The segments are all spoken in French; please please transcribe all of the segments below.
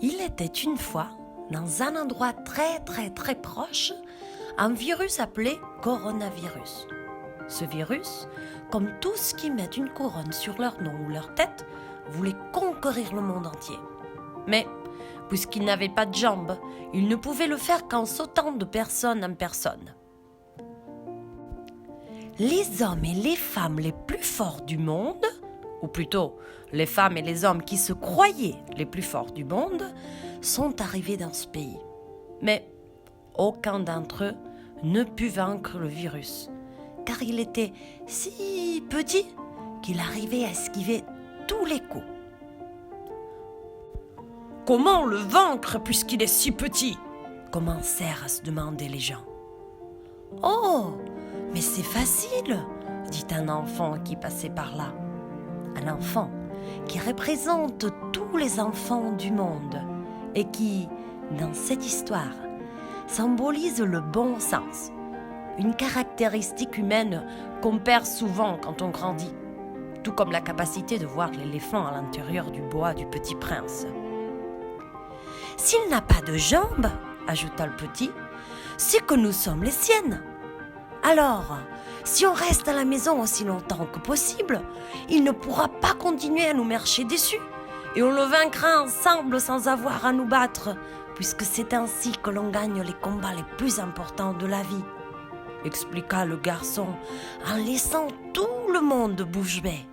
Il était une fois, dans un endroit très proche, un virus appelé coronavirus. Ce virus, comme tous qui mettent une couronne sur leur nom ou leur tête, voulait conquérir le monde entier. Mais, puisqu'il n'avait pas de jambes, il ne pouvait le faire qu'en sautant de personne en personne. Les hommes et les femmes les plus forts du monde, ou plutôt les femmes et les hommes qui se croyaient les plus forts du monde, sont arrivés dans ce pays. Mais aucun d'entre eux ne put vaincre le virus, car il était si petit qu'il arrivait à esquiver tous les coups. Comment le vaincre puisqu'il est si petit ? Commencèrent à se demander les gens. Oh, mais c'est facile, dit un enfant qui passait par là. Un enfant qui représente tous les enfants du monde et qui, dans cette histoire, symbolise le bon sens, une caractéristique humaine qu'on perd souvent quand on grandit, tout comme la capacité de voir l'éléphant à l'intérieur du bois du Petit Prince. « S'il n'a pas de jambes, ajouta le petit, c'est que nous sommes les siennes. Alors, si on reste à la maison aussi longtemps que possible, il ne pourra pas continuer à nous marcher dessus, et on le vaincra ensemble sans avoir à nous battre, puisque c'est ainsi que l'on gagne les combats les plus importants de la vie, expliqua le garçon en laissant tout le monde bouche bée.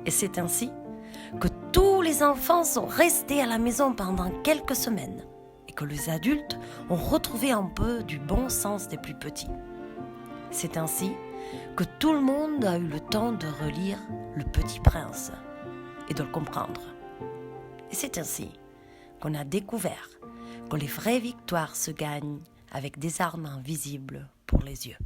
Et c'est ainsi que tous les enfants sont restés à la maison pendant quelques semaines et que les adultes ont retrouvé un peu du bon sens des plus petits. C'est ainsi que tout le monde a eu le temps de relire Le Petit Prince et de le comprendre. Et c'est ainsi qu'on a découvert que les vraies victoires se gagnent avec des armes invisibles pour les yeux.